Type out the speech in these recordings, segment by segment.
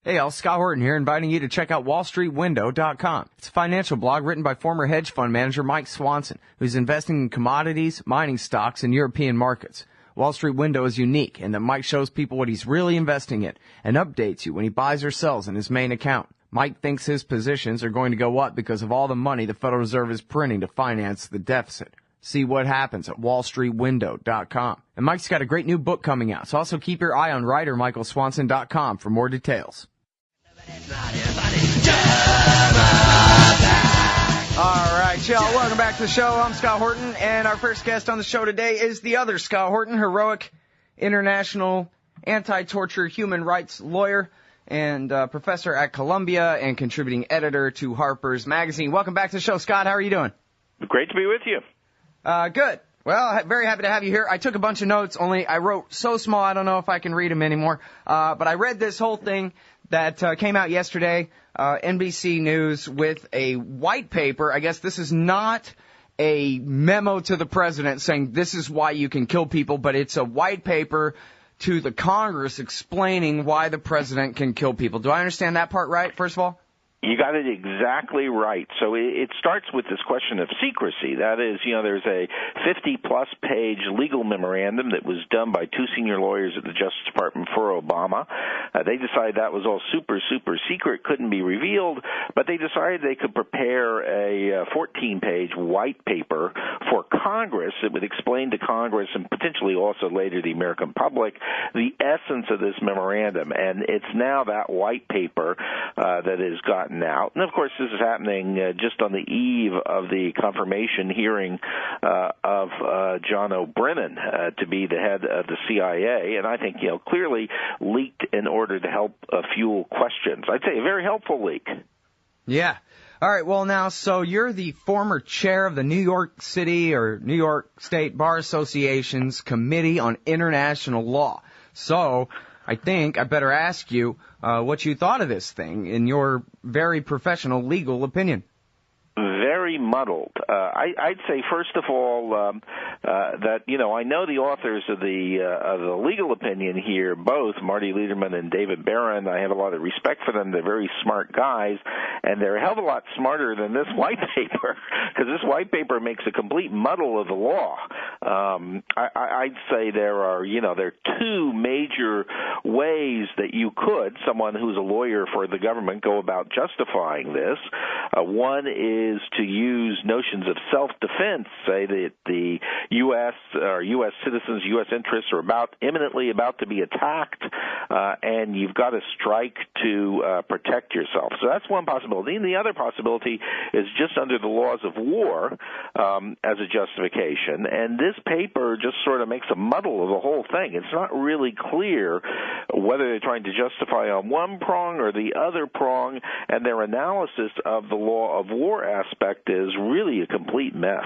Hey, all, Scott Horton here, inviting you to check out wallstreetwindow.com. It's a financial blog written by former hedge fund manager Mike Swanson, who's investing in commodities, mining stocks, and European markets. Wall Street Window is unique in that Mike shows people what he's really investing in and updates you when he buys or sells in his main account. Mike thinks his positions are going to go up because of all the money the Federal Reserve is printing to finance the deficit. See what happens at wallstreetwindow.com. And Mike's got a great new book coming out, so also keep your eye on writermichaelswanson.com for more details. All right, y'all, welcome back to the show. I'm Scott Horton, and our first guest on the show today is the other Scott Horton, heroic international anti-torture human rights lawyer and professor at Columbia and contributing editor to Harper's magazine. Welcome back to the show, Scott. How are you doing? Great to be with you. Good. Well, very happy to have you here. I took a bunch of notes, only I wrote so small I don't know if I can read them anymore. But I read this whole thing that came out yesterday, NBC News, with a white paper. I guess this is not a memo to the president saying this is why you can kill people, but it's a white paper to the Congress explaining why the president can kill people. Do I understand that part right, first of all? You got it exactly right. So it starts with this question of secrecy. That is, there's a 50-plus page legal memorandum that was done by two senior lawyers at the Justice Department for Obama. They decided that was all super, super secret, couldn't be revealed, but they decided they could prepare a 14-page white paper for Congress that would explain to Congress and potentially also later the American public the essence of this memorandum. And it's now that white paper that has gotten out. And, of course, this is happening just on the eve of the confirmation hearing of John O'Brien to be the head of the CIA. And I think, clearly leaked in order to help fuel questions. I'd say a very helpful leak. Yeah. All right. Well, now, so you're the former chair of the New York City or New York State Bar Association's Committee on International Law. So I think I better ask you what you thought of this thing in your very professional legal opinion. Very muddled. I'd say, first of all, that, I know the authors of the legal opinion here, both Marty Lederman and David Barron. I have a lot of respect for them. They're very smart guys, and they're a hell of a lot smarter than this white paper, because this white paper makes a complete muddle of the law. I'd say there are two major ways that you could, someone who's a lawyer for the government, go about justifying this. One is to use notions of self-defense, say that the U.S. or U.S. citizens, U.S. interests are imminently about to be attacked, and you've got to strike to protect yourself. So that's one possibility. And the other possibility is just under the laws of war as a justification. And this paper just sort of makes a muddle of the whole thing. It's not really clear whether they're trying to justify on one prong or the other prong, and their analysis of the law of war aspect is really a complete mess.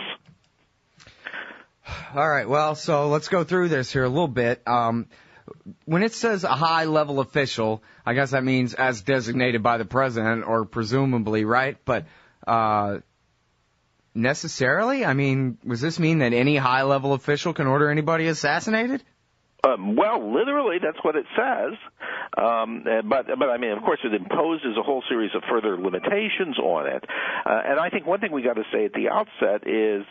All right, well, so let's go through this here a little bit. When it says a high-level official, I guess that means as designated by the president or presumably, right? But necessarily? I mean, does this mean that any high-level official can order anybody assassinated? Well, literally, that's what it says. But I mean, of course, it imposes a whole series of further limitations on it. And I think one thing we got to say at the outset is,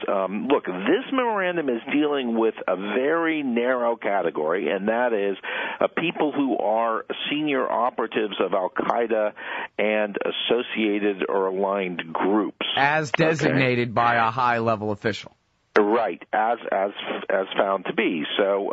look, this memorandum is dealing with a very narrow category, and that is people who are senior operatives of Al-Qaeda and associated or aligned groups. As designated by a high-level official. Right, as found to be. So,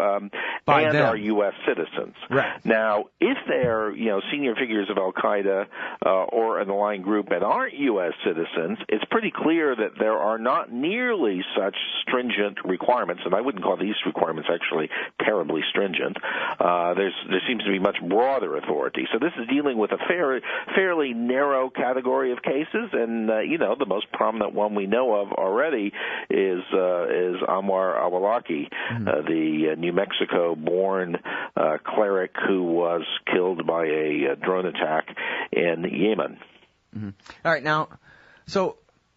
and are U.S. citizens. Right. Now, if they're, senior figures of Al-Qaeda or an aligned group and aren't U.S. citizens, it's pretty clear that there are not nearly such stringent requirements, and I wouldn't call these requirements actually terribly stringent. There seems to be much broader authority. So this is dealing with a fairly narrow category of cases, and, the most prominent one we know of already is Anwar al-Awlaki, the New Mexico-born cleric who was killed by a drone attack in Yemen. Mm-hmm. All right, now, so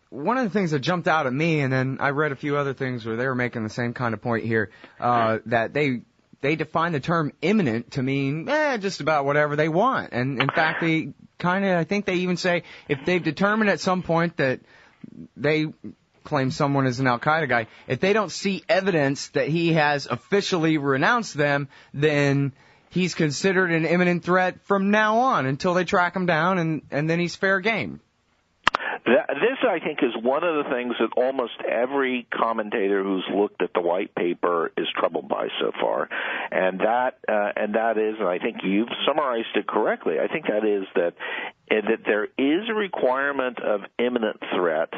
one of the things that jumped out at me, and then I read a few other things where they were making the same kind of point here, that they they define the term imminent to mean just about whatever they want. And in fact, I think they even say if they've determined at some point that they claim someone is an Al-Qaeda guy, if they don't see evidence that he has officially renounced them, then he's considered an imminent threat from now on until they track him down, and then he's fair game. This, I think, is one of the things that almost every commentator who's looked at the white paper is troubled by so far, and that is, and I think you've summarized it correctly. I think that is that there is a requirement of imminent threat,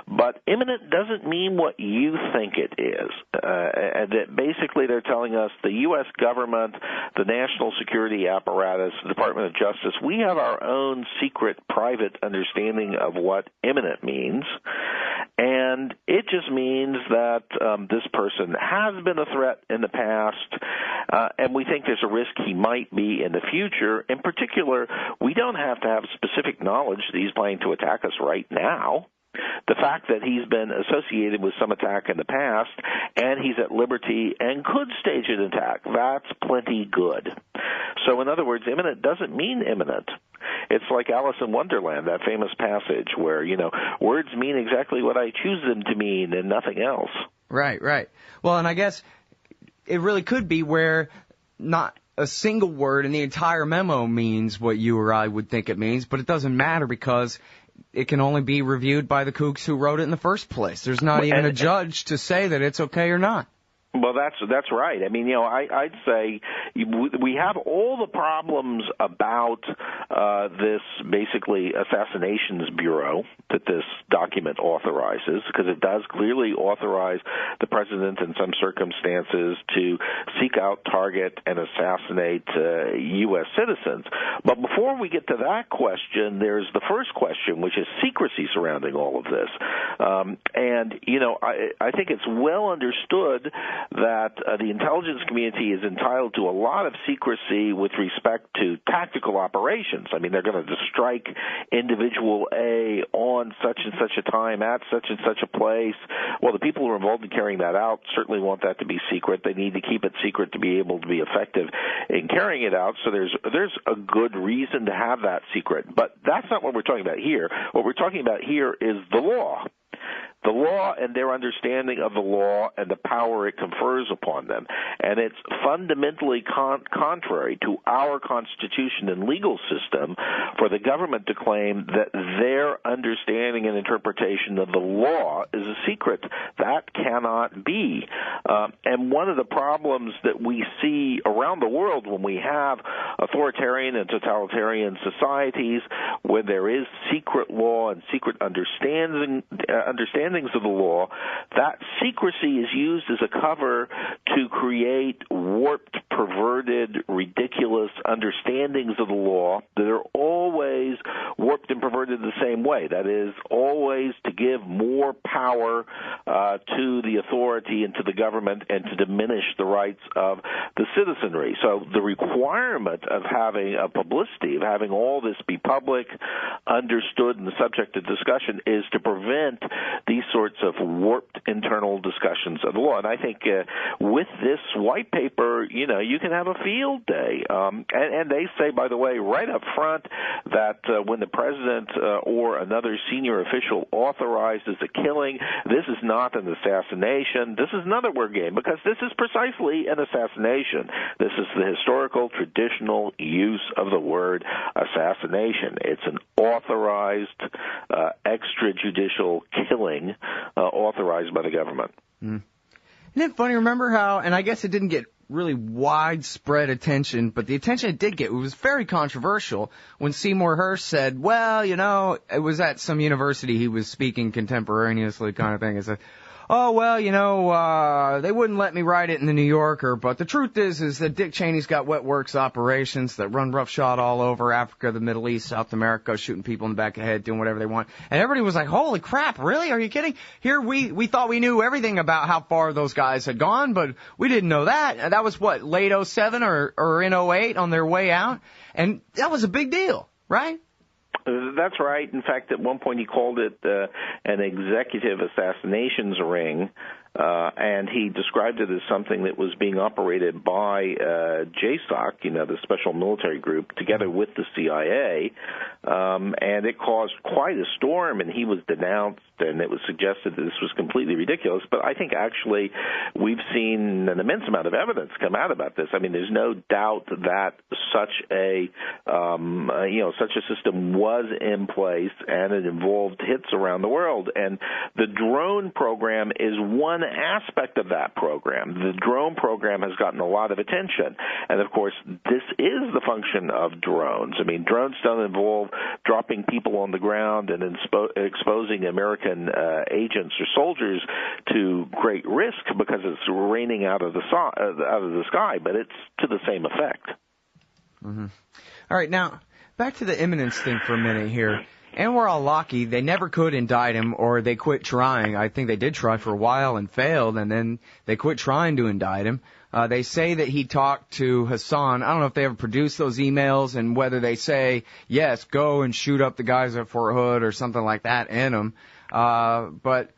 but imminent doesn't mean what you think it is. And that basically they're telling us the U.S. government, the national security apparatus, the Department of Justice, we have our own secret, private understanding of what imminent means. And it just means that this person has been a threat in the past, and we think there's a risk he might be in the future. In particular, we don't have to have specific knowledge that he's planning to attack us right now. The fact that he's been associated with some attack in the past and he's at liberty and could stage an attack, that's plenty good. So in other words, imminent doesn't mean imminent. It's like Alice in Wonderland, that famous passage where, words mean exactly what I choose them to mean and nothing else. Right. Well, and I guess it really could be where not a single word in the entire memo means what you or I would think it means, but it doesn't matter because it can only be reviewed by the kooks who wrote it in the first place. There's not even a judge to say that it's okay or not. Well, that's right. I mean, I'd say we have all the problems about this basically assassinations bureau that this document authorizes, because it does clearly authorize the president in some circumstances to seek out, target, and assassinate U.S. citizens. But before we get to that question, there's the first question, which is secrecy surrounding all of this. I think it's well understood that the intelligence community is entitled to a lot of secrecy with respect to tactical operations. I mean, they're going to strike individual A on such and such a time at such and such a place. Well, the people who are involved in carrying that out certainly want that to be secret. They need to keep it secret to be able to be effective in carrying it out. So there's a good reason to have that secret. But that's not what we're talking about here. What we're talking about here is the law. The law and their understanding of the law and the power it confers upon them. And it's fundamentally contrary to our Constitution and legal system for the government to claim that their understanding and interpretation of the law is a secret. That cannot be. And one of the problems that we see around the world when we have authoritarian and totalitarian societies where there is secret law and secret understandings of the law, that secrecy is used as a cover to create warped, perverted, ridiculous understandings of the law that are always warped and perverted the same way. That is, always to give more power to the authority and to the government and to diminish the rights of the citizenry. So the requirement of having a publicity, of having all this be public, understood, and the subject of discussion is to prevent these sorts of warped internal discussions of the law. And I think with this white paper, you can have a field day. And they say, by the way, right up front that when the president or another senior official authorizes a killing, this is not an assassination. This is another word game, because this is precisely an assassination. This is the historical, traditional use of the word assassination. It's an authorized extrajudicial killing authorized by the government. Isn't it funny? Remember how, and I guess it didn't get really widespread attention, but the attention it did get, it was very controversial when Seymour Hersh said, well, it was at some university he was speaking contemporaneously kind of thing. He said, oh, well, they wouldn't let me write it in the New Yorker, but the truth is that Dick Cheney's got wet works operations that run roughshod all over Africa, the Middle East, South America, shooting people in the back of the head, doing whatever they want. And everybody was like, holy crap, really? Are you kidding? Here we thought we knew everything about how far those guys had gone, but we didn't know that. And that was late 07 or in 08 on their way out? And that was a big deal, right? That's right. In fact, at one point he called it an executive assassinations ring. and he described it as something that was being operated by JSOC, the special military group, together with the CIA, and it caused quite a storm, and he was denounced, and it was suggested that this was completely ridiculous. But I think actually we've seen an immense amount of evidence come out about this. I mean, there's no doubt that such a system was in place, and it involved hits around the world. And the drone program is one aspect of that program. The drone program has gotten a lot of attention. And, of course, this is the function of drones. I mean, drones don't involve dropping people on the ground and exposing American agents or soldiers to great risk because it's raining out of the sky, but it's to the same effect. Mm-hmm. All right, now, back to the imminence thing for a minute here. Anwar al-Awlaki, they never could indict him, or they quit trying. I think they did try for a while and failed, and then they quit trying to indict him. They say that he talked to Hassan. I don't know if they ever produced those emails and whether they say, yes, go and shoot up the guys at Fort Hood or something like that in them. But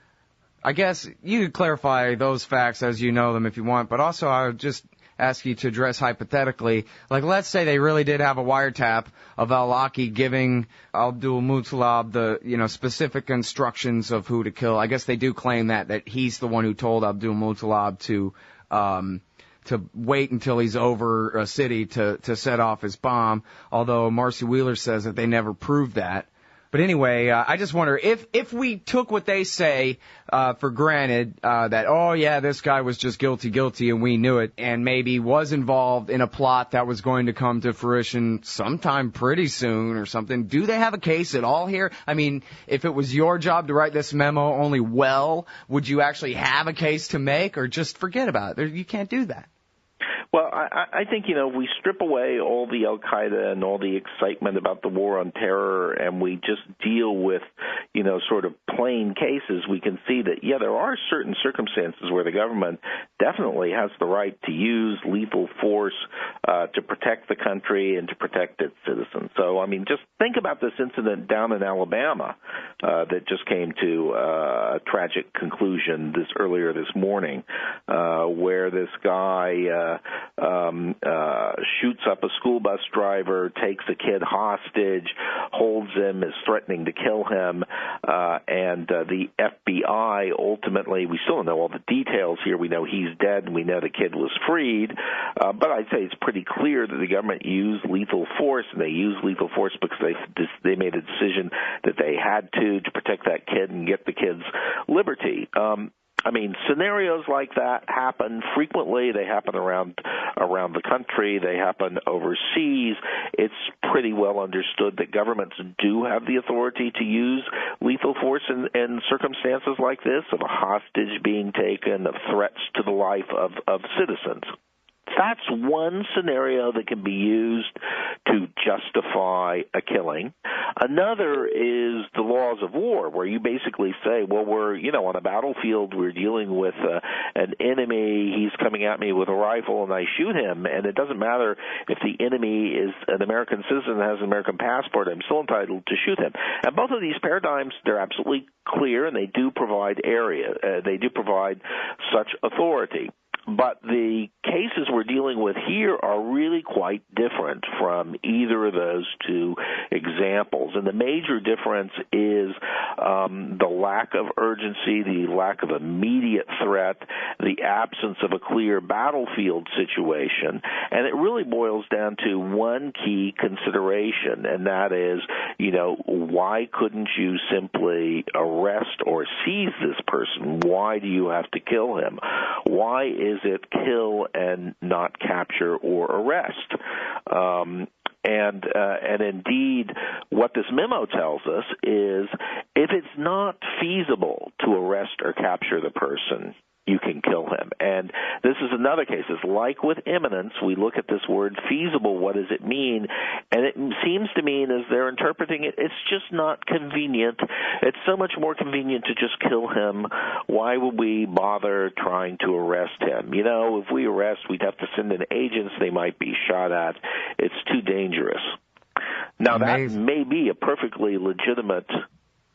I guess you could clarify those facts as you know them if you want. But also I would just ask you to address hypothetically, like let's say they really did have a wiretap of al-Awlaki giving Abdul Muttalib the, specific instructions of who to kill. I guess they do claim that he's the one who told Abdul Muttalib to wait until he's over a city to set off his bomb, although Marcy Wheeler says that they never proved that. But anyway, I just wonder if we took what they say for granted, that, oh, yeah, this guy was just guilty, and we knew it, and maybe was involved in a plot that was going to come to fruition sometime pretty soon or something. Do they have a case at all here? I mean, if it was your job to write this memo only would you actually have a case to make, or just forget about it? You can't do that. Well, I think, we strip away all the al-Qaeda and all the excitement about the war on terror, and we just deal with, sort of plain cases. We can see that, there are certain circumstances where the government definitely has the right to use lethal force to protect the country and to protect its citizens. So, I mean, just think about this incident down in Alabama that just came to a tragic conclusion earlier this morning, where this guy shoots up a school bus driver, takes a kid hostage, holds him, is threatening to kill him, and the FBI ultimately, we still don't know all the details here. We know he's dead, and we know the kid was freed, but I'd say it's pretty clear that the government used lethal force, and they used lethal force because they made a decision that they had to protect that kid and get the kid's liberty. I mean, scenarios like that happen frequently. They happen around the country. They happen overseas. It's pretty well understood that governments do have the authority to use lethal force in circumstances like this, of a hostage being taken, of threats to the life of citizens. That's one scenario that can be used to justify a killing. Another is the laws of war, where you basically say, well, we're, on a battlefield, we're dealing with an enemy, he's coming at me with a rifle, and I shoot him, and it doesn't matter if the enemy is an American citizen and has an American passport, I'm still entitled to shoot him. And both of these paradigms, they're absolutely clear, and they do provide they do provide such authority. But the cases we're dealing with here are really quite different from either of those two examples. And the major difference is the lack of urgency, the lack of immediate threat, the absence of a clear battlefield situation. And it really boils down to one key consideration, and that is, why couldn't you simply arrest or seize this person? Why do you have to kill him? Why is it kill and not capture or arrest? And indeed, what this memo tells us is if it's not feasible to arrest or capture the person, you can kill him. And this is another case. It's like with imminence, we look at this word feasible, what does it mean? And it seems to mean, as they're interpreting it, it's just not convenient. It's so much more convenient to just kill him. Why would we bother trying to arrest him? If we arrest, we'd have to send in agents. They might be shot at. It's too dangerous. Now, that may be a perfectly legitimate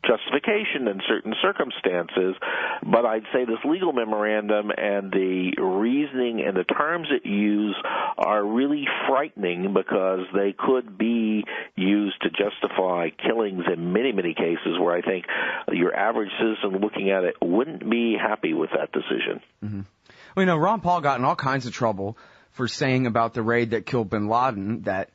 justification in certain circumstances, but I'd say this legal memorandum and the reasoning and the terms it use are really frightening because they could be used to justify killings in many, many cases where I think your average citizen looking at it wouldn't be happy with that decision. Mm-hmm. Well, Ron Paul got in all kinds of trouble for saying about the raid that killed bin Laden that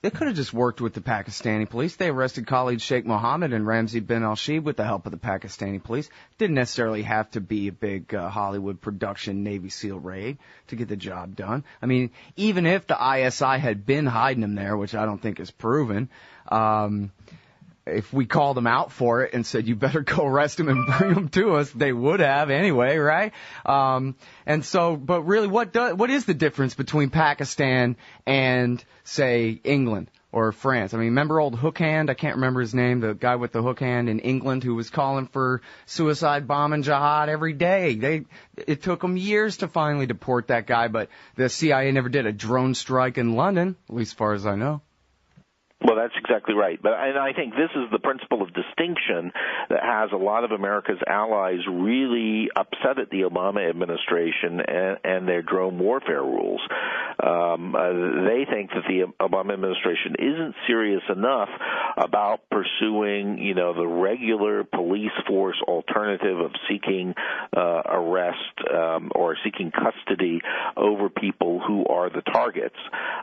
they could have just worked with the Pakistani police. They arrested Khalid Sheikh Mohammed and Ramzi bin al-Shib with the help of the Pakistani police. Didn't necessarily have to be a big Hollywood production Navy SEAL raid to get the job done. I mean, even if the ISI had been hiding him there, which I don't think is proven, if we called them out for it and said, you better go arrest him and bring him to us, they would have anyway, right? And so, but really, what is the difference between Pakistan and, say, England or France? I mean, remember old Hook Hand? I can't remember his name, the guy with the hook hand in England who was calling for suicide bomb and jihad every day. It took them years to finally deport that guy, but the CIA never did a drone strike in London, at least as far as I know. Well, that's exactly right. And I think this is the principle of distinction that has a lot of America's allies really upset at the Obama administration and their drone warfare rules. They think that the Obama administration isn't serious enough about pursuing, the regular police force alternative of seeking arrest or seeking custody over people who are the targets.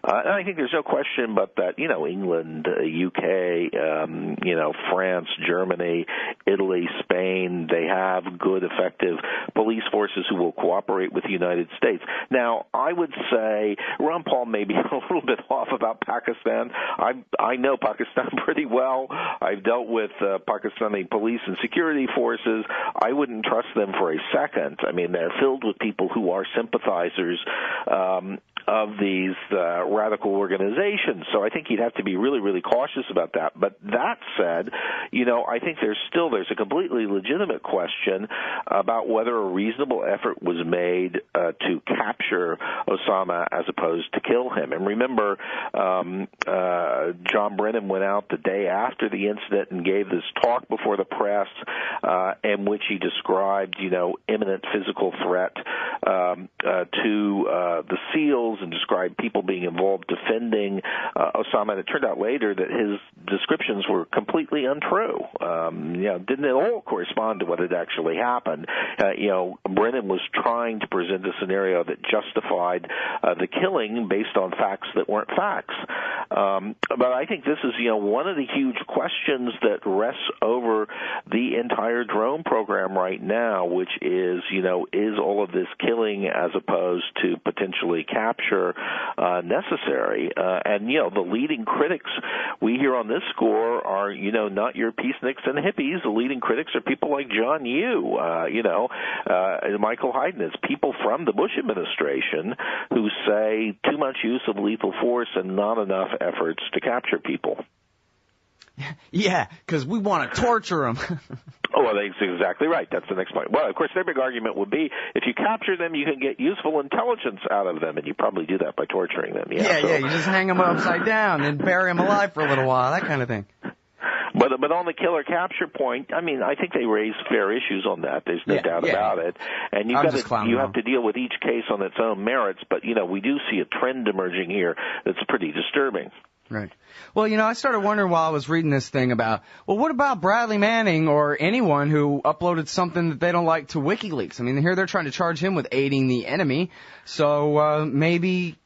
And I think there's no question but that, England, UK, France, Germany, Italy, Spain, they have good, effective police forces who will cooperate with the United States. Now, I would say Ron Paul may be a little bit off about Pakistan. I know Pakistan pretty well. I've dealt with Pakistani police and security forces. I wouldn't trust them for a second. I mean, they're filled with people who are sympathizers of these radical organizations. So I think you'd have to be really, really cautious about that. But that said, I think there's a completely legitimate question about whether a reasonable effort was made to capture Osama as opposed to kill him. And remember, John Brennan went out the day after the incident and gave this talk before the press in which he described, imminent physical threat to the SEALs and described people being involved defending Osama. And it turned out later that his descriptions were completely untrue. Didn't at all correspond to what had actually happened. Brennan was trying to present a scenario that justified the killing based on facts that weren't facts. But I think this is, one of the huge questions that rests over the entire drone program right now, which is, is all of this killing as opposed to potentially capture necessary? And the leading critics we hear on this score are, not your peaceniks and hippies. The leading critics are people like John Yoo, Michael Hayden. It's people from the Bush administration who say too much use of lethal force and not enough efforts to capture people. Yeah, because we want to torture them. Oh, well, that's exactly right. That's the next point. Well, of course, their big argument would be if you capture them, you can get useful intelligence out of them, and you probably do that by torturing them. Yeah, you just hang them upside down and bury them alive for a little while, that kind of thing. But on the killer capture point, I mean, I think they raise fair issues on that. There's no doubt about it. And you have to deal with each case on its own merits. But we do see a trend emerging here that's pretty disturbing. Right. Well, I started wondering while I was reading this thing about, what about Bradley Manning or anyone who uploaded something that they don't like to WikiLeaks? I mean, here they're trying to charge him with aiding the enemy. So maybe,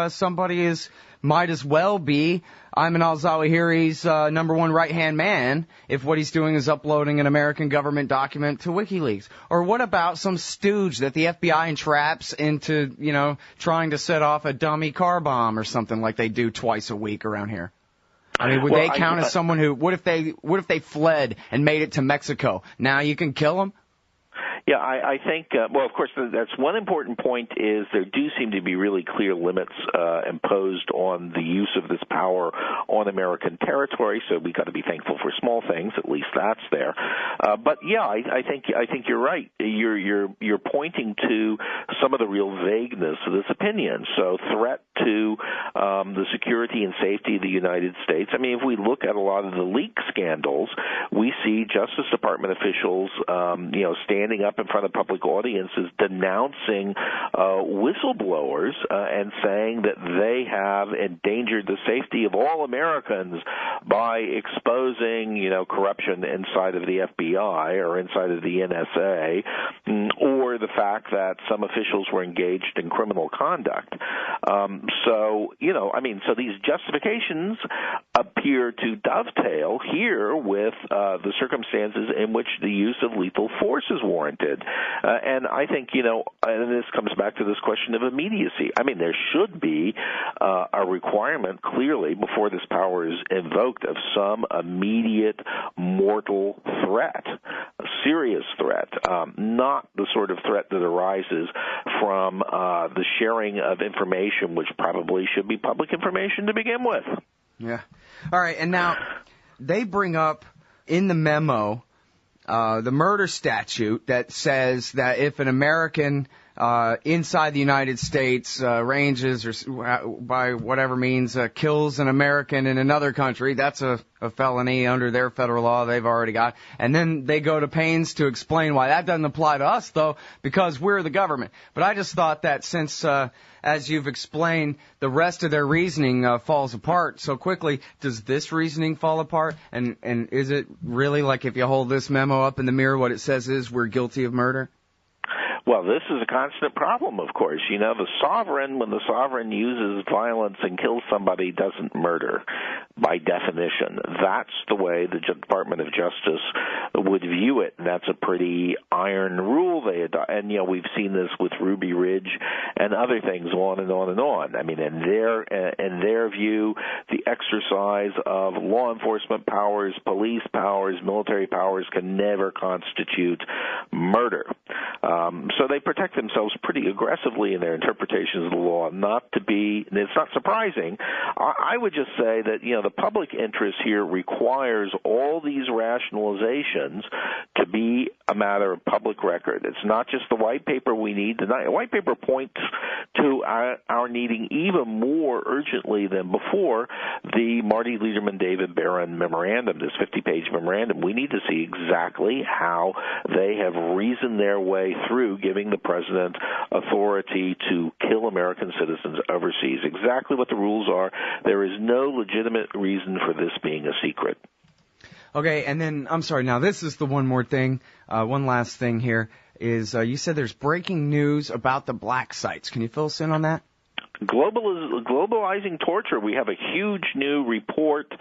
somebody might as well be Ayman al-Zawahiri's number one right-hand man if what he's doing is uploading an American government document to WikiLeaks. Or what about some stooge that the FBI entraps into, trying to set off a dummy car bomb or something like they do twice a week around here? I mean, would they count as someone who, what if they fled and made it to Mexico? Now you can kill them? Yeah, I think, well, of course, that's one important point is there do seem to be really clear limits imposed on the use of this power on American territory, so we've got to be thankful for small things. At least that's there. But, yeah, I think you're right. You're pointing to some of the real vagueness of this opinion. So threat to the security and safety of the United States. I mean, if we look at a lot of the leak scandals, we see Justice Department officials, standing up in front of public audiences denouncing whistleblowers and saying that they have endangered the safety of all Americans by exposing, corruption inside of the FBI or inside of the NSA, or the fact that some officials were engaged in criminal conduct. So these justifications appear to dovetail here with the circumstances in which the use of lethal force is warranted. And I think, and this comes back to this question of immediacy. I mean, there should be a requirement, clearly, before this power is invoked, of some immediate mortal threat, a serious threat, not the sort of threat that arises from the sharing of information, which probably should be public information to begin with. Yeah. All right, and now they bring up in the memo the murder statute that says that if an American inside the United States ranges or by whatever means kills an American in another country, that's a felony under their federal law they've already got. And then they go to pains to explain why that doesn't apply to us, though, because we're the government. But I just thought that since, as you've explained, the rest of their reasoning falls apart so quickly, does this reasoning fall apart? And is it really like if you hold this memo up in the mirror, what it says is we're guilty of murder? Well, this is a constant problem, of course. The sovereign, when the sovereign uses violence and kills somebody, doesn't murder, by definition. That's the way the Department of Justice would view it, and that's a pretty iron rule they adopt. And, we've seen this with Ruby Ridge and other things, on and on and on. I mean, in their view, the exercise of law enforcement powers, police powers, military powers can never constitute murder. So they protect themselves pretty aggressively in their interpretations of the law, not to be, and it's not surprising. I would just say that, the public interest here requires all these rationalizations to be a matter of public record. It's not just the white paper we need. The white paper points to our needing even more urgently than before the Marty Lederman, David Barron memorandum, this 50-page memorandum. We need to see exactly how they have reasoned their way through giving the president authority to kill American citizens overseas. Exactly what the rules are. There is no legitimate reason for this being a secret. Okay, and then, I'm sorry, now this is the one last thing here, is you said there's breaking news about the black sites. Can you fill us in on that? Globalizing torture. We have a huge new report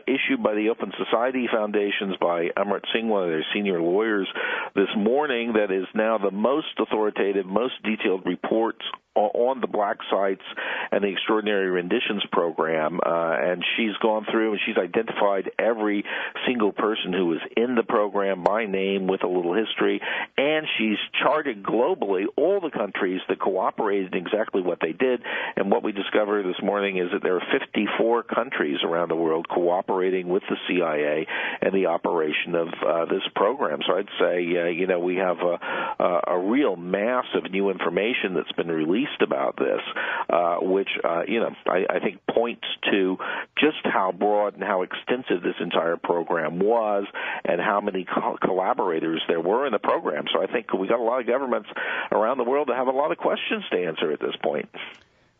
issued by the Open Society Foundations by Amrit Singh, one of their senior lawyers, this morning, that is now the most authoritative, most detailed report on the black sites and the Extraordinary Renditions program, and she's gone through and she's identified every single person who was in the program by name with a little history, and she's charted globally all the countries that cooperated in exactly what they did. And what we discovered this morning is that there are 54 countries around the world cooperating with the CIA and the operation of this program. So I'd say, we have a real mass of new information that's been released about this, which, I think points to just how broad and how extensive this entire program was and how many collaborators there were in the program. So I think we got a lot of governments around the world that have a lot of questions to answer at this point.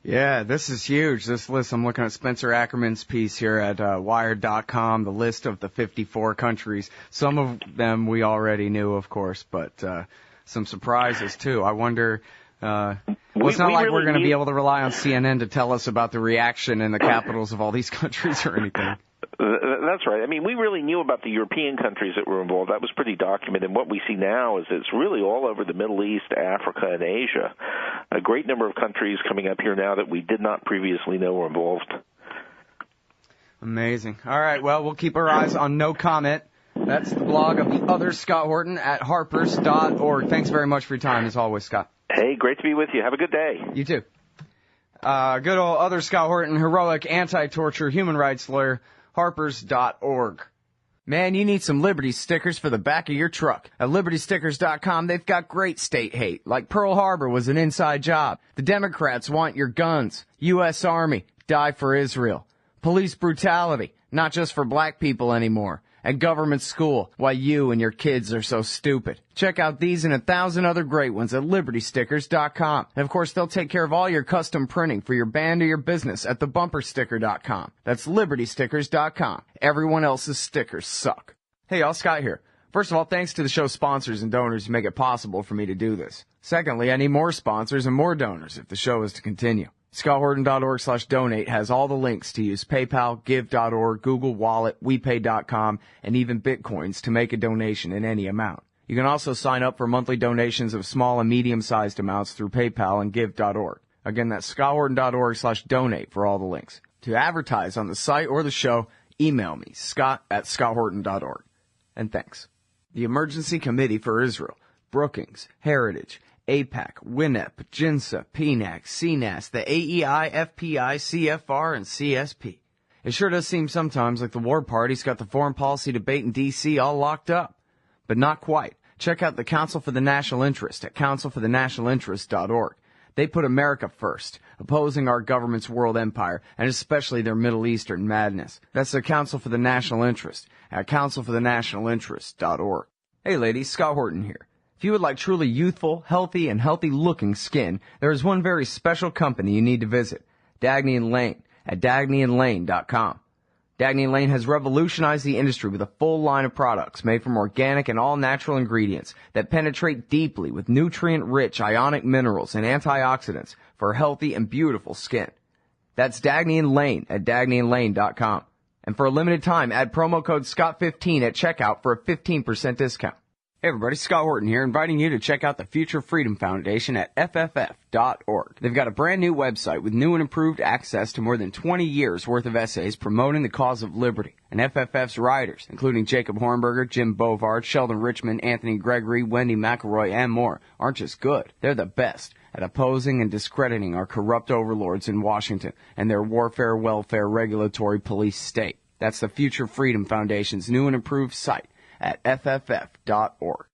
Yeah, this is huge. This list, I'm looking at Spencer Ackerman's piece here at Wired.com, the list of the 54 countries. Some of them we already knew, of course, but some surprises, too. I wonder... it's not like we're going to be able to rely on CNN to tell us about the reaction in the capitals of all these countries or anything. That's right. I mean, we really knew about the European countries that were involved. That was pretty documented. And what we see now is it's really all over the Middle East, Africa, and Asia. A great number of countries coming up here now that we did not previously know were involved. Amazing. All right. Well, we'll keep our eyes on No Comment That's the blog of the Other Scott Horton at harpers.org. Thanks very much for your time, as always, Scott. Hey, great to be with you. Have a good day. You too. Good old Other Scott Horton, heroic anti-torture human rights lawyer, harpers.org. Man, you need some Liberty stickers for the back of your truck. At LibertyStickers.com, they've got great state hate, like Pearl Harbor was an inside job. The Democrats want your guns. U.S. Army, die for Israel. Police brutality, not just for black people anymore. And government school, why you and your kids are so stupid. Check out these and 1,000 other great ones at LibertyStickers.com. And of course, they'll take care of all your custom printing for your band or your business at TheBumperSticker.com. That's LibertyStickers.com. Everyone else's stickers suck. Hey, y'all, Scott here. First of all, thanks to the show's sponsors and donors who make it possible for me to do this. Secondly, I need more sponsors and more donors if the show is to continue. ScottHorton.org/donate has all the links to use PayPal, Give.org, Google Wallet, WePay.com, and even Bitcoins to make a donation in any amount. You can also sign up for monthly donations of small and medium-sized amounts through PayPal and Give.org. Again, that's ScottHorton.org/donate for all the links. To advertise on the site or the show, email me, Scott@ScottHorton.org. And thanks. The Emergency Committee for Israel, Brookings, Heritage, AIPAC, WINEP, JINSA, PNAC, CNAS, the AEI, FPI, CFR, and CSP. It sure does seem sometimes like the war party's got the foreign policy debate in D.C. all locked up. But not quite. Check out the Council for the National Interest at councilforthenationalinterest.org. They put America first, opposing our government's world empire, and especially their Middle Eastern madness. That's the Council for the National Interest at councilforthenationalinterest.org. Hey ladies, Scott Horton here. If you would like truly youthful, healthy, and healthy-looking skin, there is one very special company you need to visit, Dagny & Lane at dagnyandlane.com. Dagny & Lane has revolutionized the industry with a full line of products made from organic and all-natural ingredients that penetrate deeply with nutrient-rich ionic minerals and antioxidants for healthy and beautiful skin. That's Dagny & Lane at dagnyandlane.com. And for a limited time, add promo code SCOTT15 at checkout for a 15% discount. Hey everybody, Scott Horton here, inviting you to check out the Future Freedom Foundation at FFF.org. They've got a brand new website with new and improved access to more than 20 years worth of essays promoting the cause of liberty. And FFF's writers, including Jacob Hornberger, Jim Bovard, Sheldon Richmond, Anthony Gregory, Wendy McElroy, and more, aren't just good. They're the best at opposing and discrediting our corrupt overlords in Washington and their warfare, welfare, regulatory police state. That's the Future Freedom Foundation's new and improved site at FFF.org.